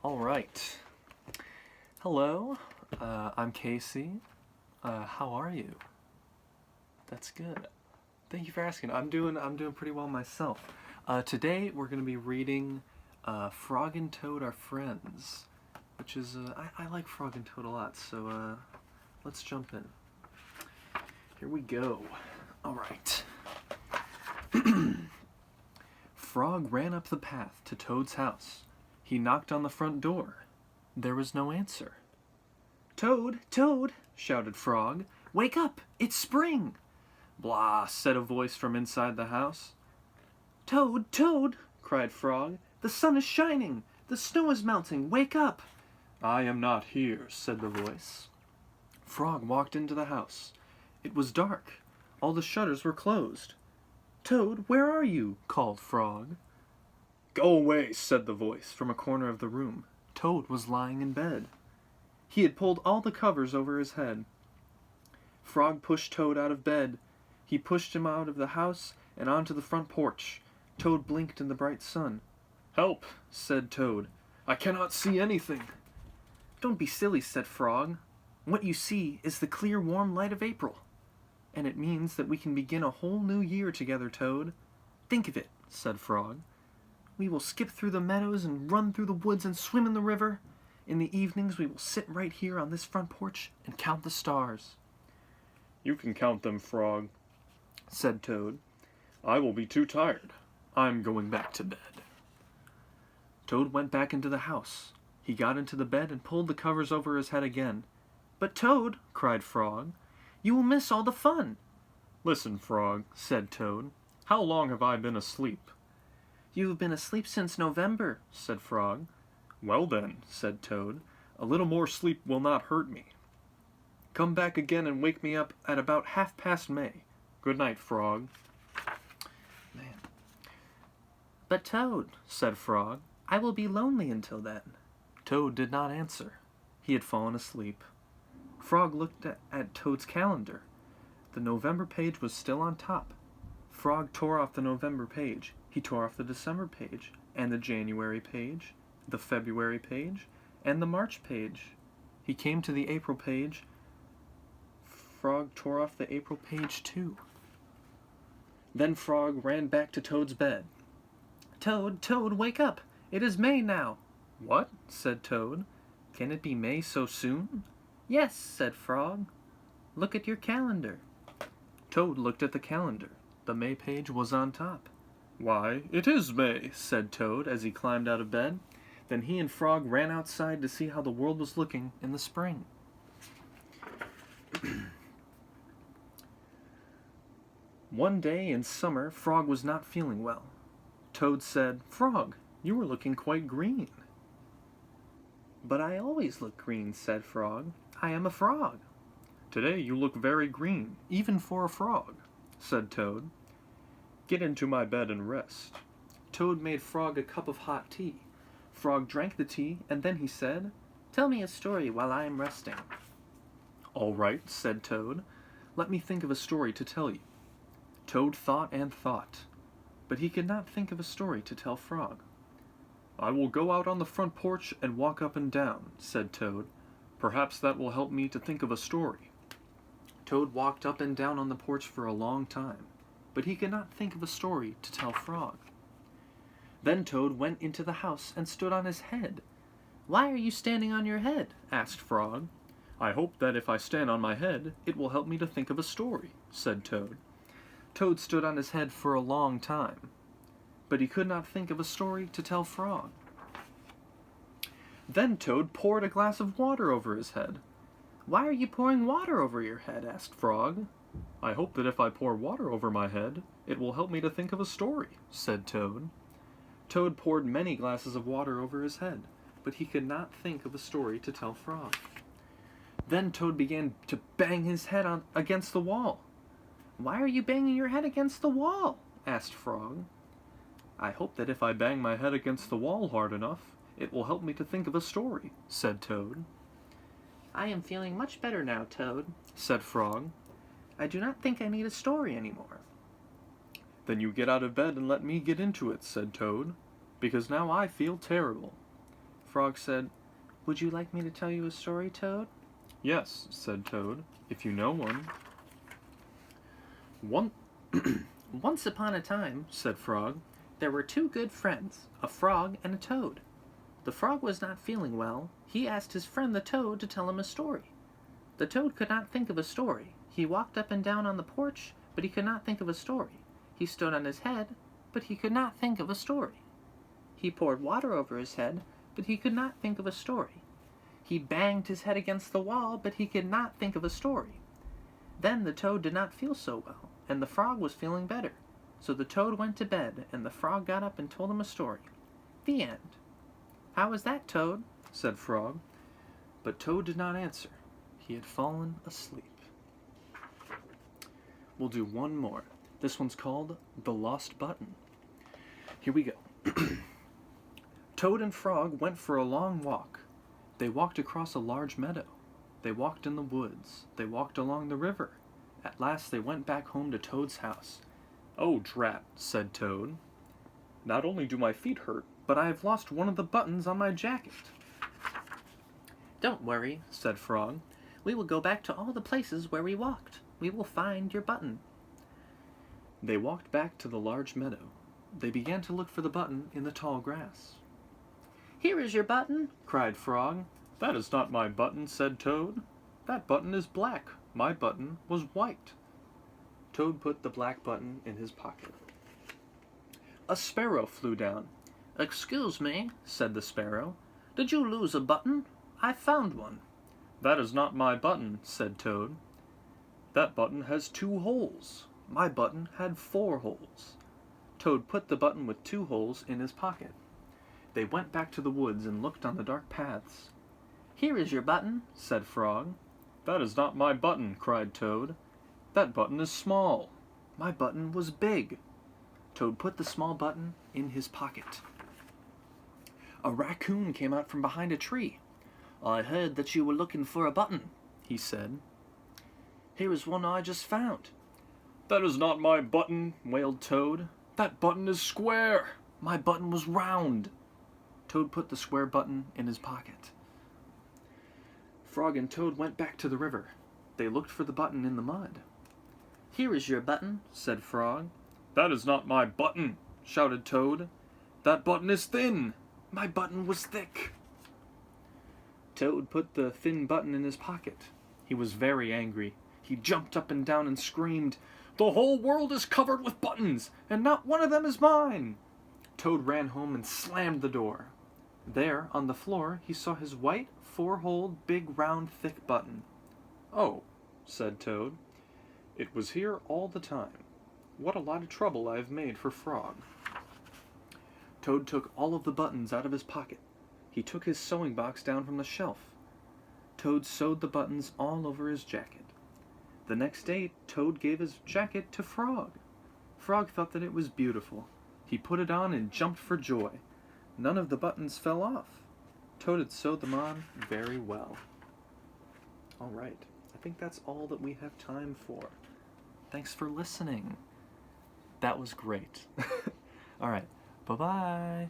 All right. Hello, I'm Casey. How are you? That's good. Thank you for asking. I'm doing pretty well myself. Today we're going to be reading Frog and Toad Are Friends, which is I like Frog and Toad a lot. So let's jump in. Here we go. All right. Frog ran up the path to Toad's house. He knocked on the front door. There was no answer. "Toad, Toad!" shouted Frog. "Wake up! It's spring!" "Blah!" said a voice from inside the house. "Toad, Toad!" cried Frog. "The sun is shining! The snow is melting! Wake up!" "I am not here," said the voice. Frog walked into the house. It was dark. All the shutters were closed. "Toad, where are you?" called Frog. "Go away," said the voice from a corner of the room. Toad was lying in bed. He had pulled all the covers over his head. Frog pushed Toad out of bed. He pushed him out of the house and onto the front porch. Toad blinked in the bright sun. "Help," said Toad. "I cannot see anything." "Don't be silly," said Frog. "What you see is the clear, warm light of April. And it means that we can begin a whole new year together, Toad. Think of it," said Frog. "We will skip through the meadows and run through the woods and swim in the river. In the evenings we will sit right here on this front porch and count the stars." "You can count them, Frog," said Toad. "I will be too tired. I'm going back to bed." Toad went back into the house. He got into the bed and pulled the covers over his head again. "But Toad," cried Frog, "you will miss all the fun." "Listen, Frog," said Toad. "How long have I been asleep?" "You have been asleep since November," said Frog. "Well then," said Toad, "a little more sleep will not hurt me. Come back again and wake me up at about 1/2 May. Good night, Frog." Man. "But Toad," said Frog, "I will be lonely until then." Toad did not answer. He had fallen asleep. Frog looked at Toad's calendar. The November page was still on top. Frog tore off the November page. He tore off the December page, and the January page, the February page, and the March page. He came to the April page. Frog tore off the April page too. Then Frog ran back to Toad's bed. "Toad, Toad, wake up! It is May now." "What?" said Toad. "Can it be May so soon?" "Yes," said Frog. "Look at your calendar." Toad looked at the calendar. The May page was on top. "Why, it is May," said Toad as he climbed out of bed. Then he and Frog ran outside to see how the world was looking in the spring. One day in summer, Frog was not feeling well. Toad said, "Frog, you are looking quite green." "But I always look green," said Frog. "I am a frog." "Today you look very green, even for a frog," said Toad. "Get into my bed and rest." Toad made Frog a cup of hot tea. Frog drank the tea, and then he said, "Tell me a story while I am resting." "All right," said Toad. "Let me think of a story to tell you." Toad thought and thought, but he could not think of a story to tell Frog. "I will go out on the front porch and walk up and down," said Toad. "Perhaps that will help me to think of a story." Toad walked up and down on the porch for a long time, but he could not think of a story to tell Frog. Then Toad went into the house and stood on his head. "Why are you standing on your head?" asked Frog. "I hope that if I stand on my head, it will help me to think of a story," said Toad. Toad stood on his head for a long time, but he could not think of a story to tell Frog. Then Toad poured a glass of water over his head. "Why are you pouring water over your head?" asked Frog. "I hope that if I pour water over my head, it will help me to think of a story," said Toad. Toad poured many glasses of water over his head, but he could not think of a story to tell Frog. Then Toad began to bang his head against the wall. "Why are you banging your head against the wall?" asked Frog. "I hope that if I bang my head against the wall hard enough, it will help me to think of a story," said Toad. "I am feeling much better now, Toad," said Frog. "I do not think I need a story anymore." "Then you get out of bed and let me get into it," said Toad, "because now I feel terrible." Frog said, "Would you like me to tell you a story, Toad?" "Yes," said Toad, "if you know one." One Once upon a time, said Frog, there were two good friends, a frog and a toad. The frog was not feeling well. He asked his friend the toad to tell him a story. The toad could not think of a story. He walked up and down on the porch, but he could not think of a story. He stood on his head, but he could not think of a story. He poured water over his head, but he could not think of a story. He banged his head against the wall, but he could not think of a story. Then the toad did not feel so well, and the frog was feeling better. So the toad went to bed, and the frog got up and told him a story. The end. "How was that, Toad?" said Frog. But Toad did not answer. He had fallen asleep. We'll do one more. This one's called The Lost Button. Here we go. Toad and Frog went for a long walk. They walked across a large meadow. They walked in the woods. They walked along the river. At last they went back home to Toad's house. "Oh, drat," said Toad. "Not only do my feet hurt, but I have lost one of the buttons on my jacket." "Don't worry," said Frog. "We will go back to all the places where we walked. We will find your button." They walked back to the large meadow. They began to look for the button in the tall grass. "Here is your button," cried Frog. "That is not my button," said Toad. "That button is black. My button was white." Toad put the black button in his pocket. A sparrow flew down. "Excuse me," said the sparrow. "Did you lose a button? I found one." "That is not my button," said Toad. "That button has 2 holes. My button had 4 holes." Toad put the button with 2 holes in his pocket. They went back to the woods and looked on the dark paths. "Here is your button," said Frog. "That is not my button," cried Toad. "That button is small. My button was big." Toad put the small button in his pocket. A raccoon came out from behind a tree. "I heard that you were looking for a button," he said. "Here is one I just found." "That is not my button," wailed Toad. "That button is square. My button was round." Toad put the square button in his pocket. Frog and Toad went back to the river. They looked for the button in the mud. "Here is your button," said Frog. "That is not my button," shouted Toad. "That button is thin. My button was thick." Toad put the thin button in his pocket. He was very angry. He jumped up and down and screamed, "The whole world is covered with buttons, and not one of them is mine!" Toad ran home and slammed the door. There, on the floor, he saw his white, 4-holed, big, round, thick button. "Oh," said Toad. "It was here all the time. What a lot of trouble I have made for Frog." Toad took all of the buttons out of his pocket. He took his sewing box down from the shelf. Toad sewed the buttons all over his jacket. The next day, Toad gave his jacket to Frog. Frog thought that it was beautiful. He put it on and jumped for joy. None of the buttons fell off. Toad had sewed them on very well. All right, I think that's all that we have time for. Thanks for listening. That was great. All right, bye-bye.